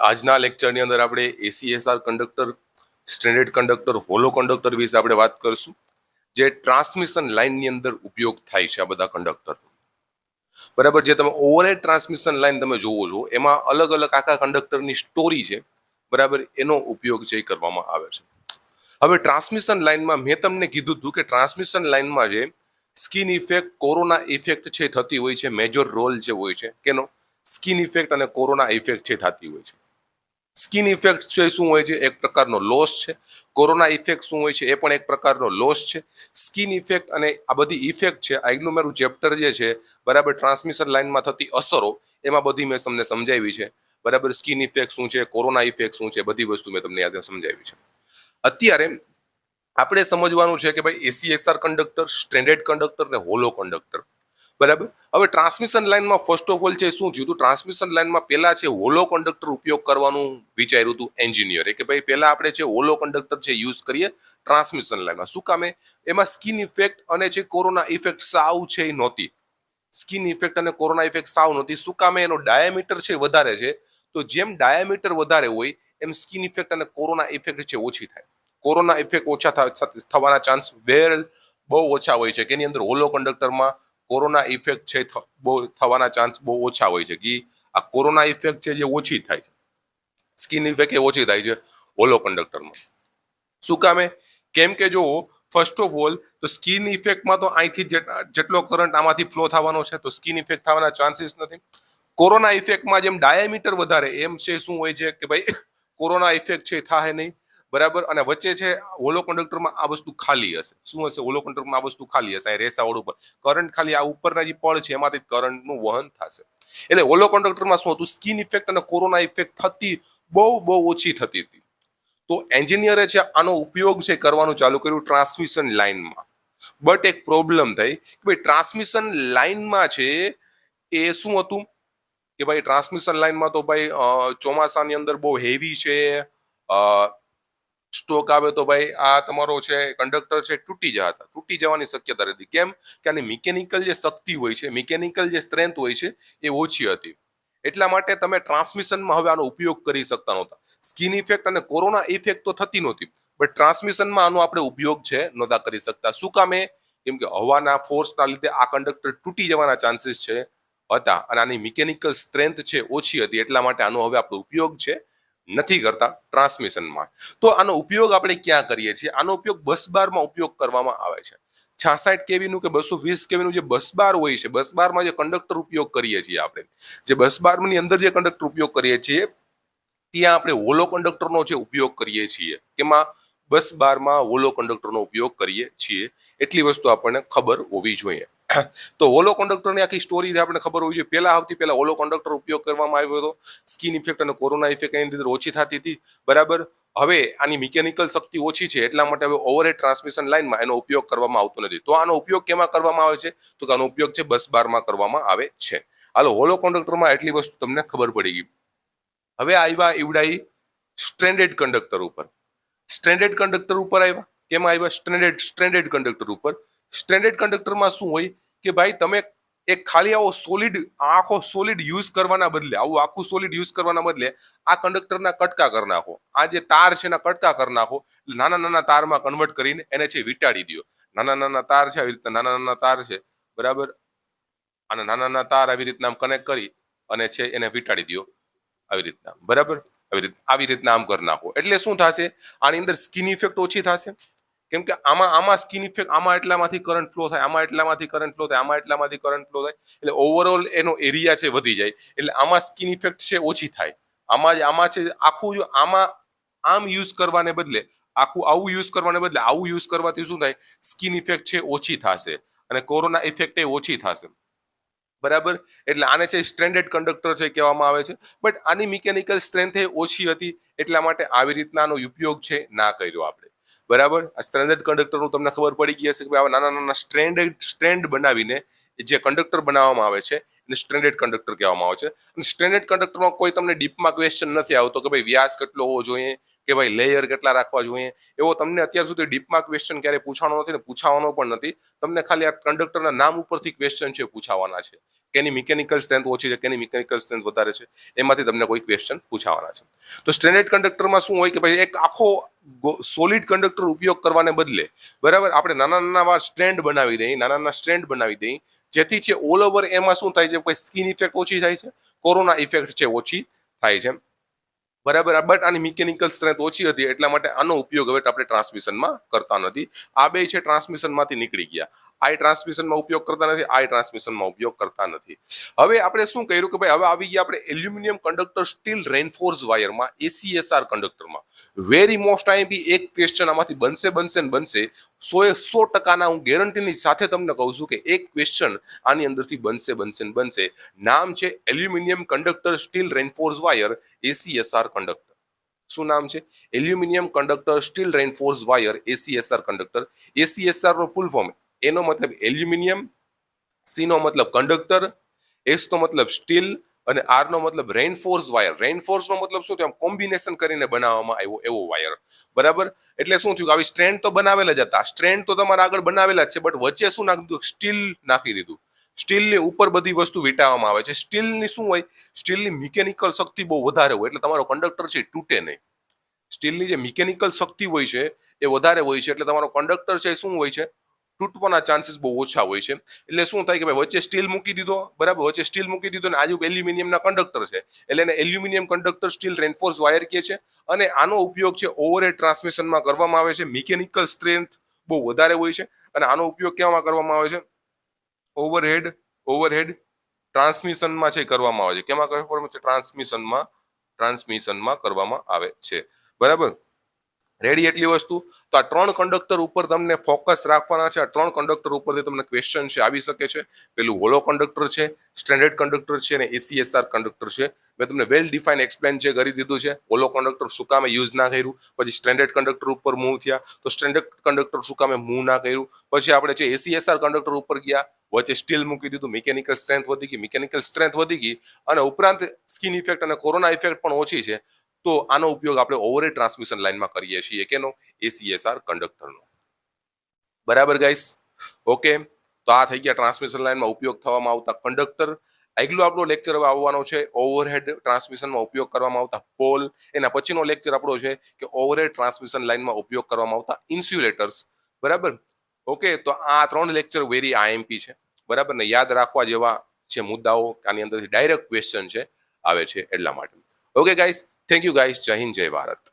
આજના લેક્ચરની અંદર આપણે ACSR conductor, stranded conductor, hollow conductor વિશે આપણે વાત કરીશું, જે ટ્રાન્સમિશન લાઇનની અંદર ઉપયોગ થાય છે. આ બધા કંડક્ટર બરાબર, જે તમે ઓવરહેડ ટ્રાન્સમિશન લાઇન તમે જોવો છો એમાં અલગ અલગ આખા કંડક્ટરની સ્ટોરી છે, બરાબર, એનો ઉપયોગ છે એ કરવામાં આવે છે. હવે ટ્રાન્સમિશન લાઇનમાં મેં તમને કીધું હતું કે ટ્રાન્સમિશન લાઇનમાં જે સ્કિન ઇફેક્ટ, કોરોના ઇફેક્ટ છે થતી હોય છે. મેજર રોલ જે હોય છે કેનો, સ્કિન ઇફેક્ટ અને કોરોના ઇફેક્ટ છે થતી હોય છે. સ્કિન ઇફેક્ટ છે શું હોય છે? એક પ્રકારનો લોસ છે. કોરોના ઇફેક્ટ શું હોય છે? એ પણ એક પ્રકારનો લોસ છે. સ્કિન ઇફેક્ટ અને આ બધી ઇફેક્ટ છે, આગલું મારું ચેપ્ટર જે છે, બરાબર, ટ્રાન્સમિશન લાઇનમાં થતી અસરો, એમાં બધી મેં તમને સમજાવી છે. બરાબર, સ્કિન ઇફેક્ટ શું છે, કોરોના ઇફેક્ટ શું છે, બધી વસ્તુ મેં તમને યાદ સમજાવી છે. અત્યારે આપણે સમજવાનું છે કે ભાઈ એસીએસઆર કંડક્ટર, સ્ટ્રેન્ડેડ કંડક્ટર ને હોલો કંડક્ટર, બરાબર. હવે ટ્રાન્સમિશન લાઇનમાં ફર્સ્ટ ઓફ ઓલ છે શું થયું હતું, ટ્રાન્સમિશન લાઇનમાં પહેલા છે હોલો કંડક્ટર ઉપયોગ કરવાનું વિચાર્યું હતું એન્જિનિયરે, કે ભાઈ પહેલા આપણે છે હોલો કંડક્ટર છે યુઝ કરીએ ટ્રાન્સમિશન લાઇનમાં. શું કામે? એમાં સ્કિન ઇફેક્ટ અને જે કોરોના ઇફેક્ટ સાવ છે એ નહોતી. સ્કિન ઇફેક્ટ અને કોરોના ઇફેક્ટ સાવ નહોતી. શું કામે? એનો ડાયામીટર છે વધારે છે, તો જેમ ડાયામીટર વધારે હોય એમ સ્કિન ઇફેક્ટ અને કોરોના ઇફેક્ટ છે ઓછી થાય. કોરોના ઇફેક્ટ ઓછા થવાના ચાન્સ બહુ ઓછા હોય છે, કે એની અંદર હોલો કંડક્ટરમાં કોરોના ઇફેક્ટ છે બહુ થવાના ચાન્સ બહુ ઓછા હોય છે, કે આ કોરોના ઇફેક્ટ છે જે ઓછી થાય છે, સ્કિન ઇફેક્ટ એ ઓછી થાય છે હોલો કંડક્ટરમાં. શું કામે? કેમ કે જો ફર્સ્ટ ઓફ ઓલ તો સ્કિન ઇફેક્ટમાં તો અહીંથી જેટલો કરંટ આમાંથી ફ્લો થવાનો છે, તો સ્કિન ઇફેક્ટ થવાના ચાન્સીસ નથી. કોરોના ઇફેક્ટમાં જેમ ડાયામીટર વધારે એમ છે શું હોય છે કે ભાઈ કોરોના ઇફેક્ટ છે થાય નહીં, બરાબર. અને વચ્ચે છે હોલો કંડક્ટરમાં આ વસ્તુ ખાલી હશે. શું હશે? હોલો કંડક્ટરમાં આ વસ્તુ ખાલી હશે. રેસાવડ ઉપર કરંટ ખાલી આ ઉપરના જે પડ છે એમાંથી કરંટનું વહન થશે. એટલે હોલો કંડક્ટરમાં શું હતું, સ્કિન ઇફેક્ટ અને કોરોના ઇફેક્ટ થતી બહુ ઓછી થતી હતી. તો એન્જિનિયરે છે આનો ઉપયોગ છે કરવાનું ચાલુ કર્યું ટ્રાન્સમિશન લાઇનમાં. બટ એક પ્રોબ્લેમ થઈ કે ભાઈ ટ્રાન્સમિશન લાઇનમાં છે એ શું હતું કે ભાઈ ટ્રાન્સમિશન લાઇનમાં તો ભાઈ ચોમાસાની અંદર બહુ હેવી છે, સ્ટોક આવે તો ભાઈ આ તમારો છે કંડક્ટર છે તૂટી જવાની શક્યતા રહેતી. કેમ? કે આની મિકેનિકલ જે શક્તિ હોય છે, મિકેનિકલ જે સ્ટ્રેન્થ હોય છે એ ઓછી હતી. એટલા માટે તમે ટ્રાન્સમિશનમાં હવે આનો ઉપયોગ કરી શકતા નહોતા. સ્કિન ઇફેક્ટ અને કોરોના ઇફેક્ટ તો થતી નહોતી, બટ ટ્રાન્સમિશનમાં આનો આપણે ઉપયોગ છે નહોતા કરી શકતા. શું કામે? કેમ કે હવાના ફોર્સના લીધે આ કંડક્ટર તૂટી જવાના ચાન્સીસ છે હતા, અને આની મિકેનિકલ સ્ટ્રેન્થ છે ઓછી હતી. એટલા માટે આનો હવે આપણે ઉપયોગ છે નથી કરતા ટ્રાન્સમિશનમાં. તો આનો ઉપયોગ આપણે ક્યાં કરીએ છીએ? આનો ઉપયોગ બસ બારમાં ઉપયોગ કરવામાં આવે છે. 66 કેવીનું કે 220 કેવીનું જે બસ બાર હોય છે, બસ બારમાં જે કંડક્ટર ઉપયોગ કરીએ છીએ આપણે, જે બસ બારની અંદર જે કંડક્ટર ઉપયોગ કરીએ છીએ ત્યાં આપણે હોલો કંડક્ટરનો જે ઉપયોગ કરીએ છીએ. કેમાં? બસ બારમાં હોલો કંડક્ટરનો ઉપયોગ કરીએ છીએ. એટલી વસ્તુ આપણને ખબર હોવી જોઈએ. તો હોલો કંડક્ટરની આખી સ્ટોરી આપણને ખબર હોવી જોઈએ. સૌથી પહેલા હોલો કંડક્ટર ઉપયોગ કરવામાં આવ્યો હતો. સ્કિન ઇફેક્ટ અને કોરોના ઇફેક્ટ એની અંદર ઓછી થતી હતી, બરાબર. હવે આની મિકેનિકલ શક્તિ ઓછી છે, એટલા માટે હવે ઓવરહેડ ટ્રાન્સમિશન લાઇનમાં એનો ઉપયોગ કરવામાં આવતો નથી. તો આનો ઉપયોગ કેમાં કરવામાં આવે છે? તો આનો ઉપયોગ છે બસ બારમાં કરવામાં આવે છે. હાલો, હોલો કંડક્ટરમાં એટલી વસ્તુ તમને ખબર પડી ગઈ. હવે આવ્યા ઈવડાઈ સ્ટ્રેન્ડેડ કંડક્ટર ઉપર. સ્ટ્રેન્ડેડ કંડક્ટર ઉપર આવ્યા. કેમાં આવ્યા? સ્ટ્રેન્ડેડ કંડક્ટર ઉપર. સ્ટ્રેન્ડેડ કંડક્ટરમાં શું હોય કે ભાઈ તમે એક ખાલી આવો આખો સોલિડ યુઝ કરવાના બદલે, આવું આખું સોલિડ યુઝ કરવાના બદલે આ કંડક્ટરના કટકા કરી નાખો. આ જે તાર છે એના કટકા કરી નાખો, નાના નાના તારમાં કન્વર્ટ કરીને એને છે વીંટાળી દો. નાના નાના તાર છે, આવી રીતના નાના નાના તાર છે, બરાબર. અને નાના નાના તાર આવી રીતના આમ કનેક્ટ કરી અને છે એને વીંટાળી દો આવી રીતના, બરાબર. આવી રીતના આમ કરી નાખો એટલે શું થશે? આની અંદર સ્કિન ઇફેક્ટ ઓછી થશે. કેમ કે આમાં સ્કિન ઇફેક્ટ, આમાં એટલામાંથી કરંટ ફ્લો થાય, આમાં એટલામાંથી કરંટ ફ્લો થાય, આમાં એટલામાંથી કરંટ ફ્લો થાય, એટલે ઓવરઓલ એનો એરિયા છે વધી જાય. એટલે આમાં સ્કિન ઇફેક્ટ છે ઓછી થાય. આમાં છે આખું આમાં આમ યુઝ કરવાને બદલે આખું આવું યુઝ કરવાને બદલે આવું યુઝ કરવાથી શું થાય? સ્કિન ઇફેક્ટ છે ઓછી થશે અને કોરોના ઇફેક્ટ એ ઓછી થશે, બરાબર. એટલે આને છે સ્ટ્રેન્ડેડ કંડક્ટર છે કહેવામાં આવે છે. બટ આની મિકેનિકલ સ્ટ્રેન્થ એ ઓછી હતી, એટલા માટે આવી રીતનાનો ઉપયોગ છે ના કર્યો આપણે, બરાબર. આ સ્ટ્રેન્ડેડ કંડક્ટરનું તમને ખબર પડી ગઈ હશે કે આવા નાના નાના સ્ટ્રેન્ડ બનાવીને જે કંડક્ટર બનાવવામાં આવે છે એને સ્ટ્રેન્ડેડ કંડક્ટર કહેવામાં આવે છે. અને સ્ટ્રેન્ડેડ કંડક્ટરમાં કોઈ તમને ડીપમાં ક્વેશ્ચન નથી આવતો કે ભાઈ વ્યાસ કેટલો હોવો જોઈએ, કે ભાઈ લેયર કેટલા રાખવા જોઈએ, એવો તમને અત્યાર સુધી ડીપમાં ક્વેશ્ચન ક્યારે પૂછવાનો નથી ને પૂછાવાનો પણ નથી. તમને ખાલી આ કંડક્ટરના નામ ઉપરથી ક્વેશ્ચન છે પૂછાવાના છે, કેની મિકેનિકલ સ્ટ્રેન્થ ઓછી છે, કેની મિકેનિકલ સ્ટ્રેન્થ વધારે છે, એમાંથી તમને કોઈ ક્વેશ્ચન પૂછાવાના છે. તો સ્ટ્રેન્ડર્ડ કંડક્ટરમાં શું હોય કે ભાઈ એક આખો સોલિડ કંડક્ટર ઉપયોગ કરવાને બદલે બરાબર આપણે નાના સ્ટ્રેન્ડ બનાવી દઈએ, નાના સ્ટ્રેન્ડ બનાવી દઈએ, જેથી છે ઓલ ઓવર એમાં શું થાય છે, કોઈ સ્કિન ઇફેક્ટ ઓછી થાય છે, કોરોના ઇફેક્ટ છે ઓછી થાય છે, બરાબર. બટ આની મિકેનિકલ સ્ટ્રેન્થ ઓછી હતી એટલા માટે આનો ઉપયોગ હવે આપણે ટ્રાન્સમિશનમાં કરતા નથી. આ બે છે ટ્રાન્સમિશનમાંથી નીકળી ગયા. આ ટ્રાન્સમિશનમાં ઉપયોગ કરતા નથી, આ ટ્રાન્સમિશનમાં ઉપયોગ કરતા નથી. હવે આપણે શું કર્યું કે ભાઈ હવે આવી ગયા આપણે એલ્યુમિનિયમ કંડક્ટર સ્ટીલ રેનફોર્સ વાયરમાં, એસીએસઆર કંડક્ટરમાં. વેરી મોસ્ટ આઈએમપી એક ક્વેશ્ચન આમાંથી બનશે 100% હું ગેરંટીની સાથે તમને કહું છું કે એક ક્વેશ્ચન આની અંદરથી બનશે. નામ છે aluminium conductor steel reinforce wire ACSR conductor. શું નામ છે? Aluminium conductor steel reinforce wire ACSR conductor. ACSR નો ફૂલ ફોર્મ, એનો મતલબ એલ્યુમિનિયમ, સી નો મતલબ કંડક્ટર, એસ નો મતલબ સ્ટીલ અને આર નો મતલબ રેનફોર્સ વાયર. રેનફોર્સ નો મતલબ શું થયું? કોમ્બિનેશન કરીને બનાવવામાં આવ્યો એવો વાયર, બરાબર. એટલે શું થયું? આવી સ્ટ્રેન્ડ તો બનાવેલા જ હતા, સ્ટ્રેન્ડ તો તમારા આગળ બનાવેલા જ છે, બટ વચ્ચે શું નાખી દીધું? સ્ટીલ નાખી દીધું. સ્ટીલની ઉપર બધી વસ્તુ વીંટાવવામાં આવે છે. સ્ટીલની શું હોય? સ્ટીલની મિકેનિકલ શક્તિ બહુ વધારે હોય, એટલે તમારો કંડક્ટર છે તૂટે નહીં. સ્ટીલની જે મિકેનિકલ શક્તિ હોય છે એ વધારે હોય છે, એટલે તમારો કંડક્ટર છે શું હોય છે? તૂટવાના ચાન્સીસ બહુ ઓછા હોય છે. એટલે શું થાય કે ભાઈ વચ્ચે સ્ટીલ મૂકી દીધો, બરાબર, વચ્ચે સ્ટીલ મૂકી દીધો ને આજુ એલ્યુમિનિયમના કંડક્ટર છે, એટલે એને aluminium conductor steel reinforce wire કહે છે. અને આનો ઉપયોગ છે ઓવરહેડ ટ્રાન્સમિશનમાં કરવામાં આવે છે. મિકેનિકલ સ્ટ્રેન્થ બહુ વધારે હોય છે અને આનો ઉપયોગ કેવામાં કરવામાં આવે છે? ઓવરહેડ ટ્રાન્સમિશનમાં છે કરવામાં આવે છે. કેમાં કરવામાં આવે છે? ટ્રાન્સમિશનમાં કરવામાં આવે છે, બરાબર. રેડી એટલી વસ્તુ. તો આ 3 કંડક્ટર ઉપર તમને ફોકસ રાખવાના છે. આ 3 કંડક્ટર ઉપરથી તમને ક્વેશ્ચન છે આવી શકે છે. પેલું હોલો કંડક્ટર છે, સ્ટેન્ડર્ડ કંડક્ટર છે અને એસીએસઆર કંડક્ટર છે. મેં તમને વેલ ડિફાઇન એક્સપ્લેન છે કરી દીધું છે. હોલો કંડક્ટર શું કામે યુઝ ના કર્યું, પછી સ્ટેન્ડર્ડ કંડક્ટર ઉપર મૂવ થયા તો સ્ટેન્ડર્ડ કંડક્ટર શું કામે મૂવ ના કર્યું, પછી આપણે છે એસીએસઆર કંડક્ટર ઉપર ગયા, વચ્ચે સ્ટીલ મૂકી દીધું, મિકેનિકલ સ્ટ્રેન્થ વધી ગઈ અને ઉપરાંત સ્કિન ઇફેક્ટ અને કોરોના ઇફેક્ટ પણ ઓછી છે. તો આનો ઉપયોગ આપણે ઓવરહેડ ટ્રાન્સમિશન લાઇનમાં કરીએ છીએ. કેનો? એસીએસઆર કંડક્ટરનો. બરાબર ગાઈસ? ઓકે, તો આ થઈ ગયા ટ્રાન્સમિશન લાઇનમાં ઉપયોગ થવામાં આવતા કંડક્ટર. આગલો આપણો લેક્ચર હવે આવવાનો છે ઓવરહેડ ટ્રાન્સમિશનમાં ઉપયોગ કરવામાં આવતા પોલ. એના પછીનો લેક્ચર આપણો છે કે ઓવરહેડ ટ્રાન્સમિશન લાઇનમાં ઉપયોગ કરવામાં આવતા ઇન્સ્યુલેટર્સ. બરાબર? ઓકે, તો આ 3 લેક્ચર વેરી આઈએમપી છે, બરાબર ને? યાદ રાખવા જેવા છે મુદ્દાઓ, આની અંદરથી ડાયરેક્ટ ક્વેશ્ચન છે આવે છે એટલા માટે. Okay guys, thank you guys. જય હિન્દ, જય ભારત.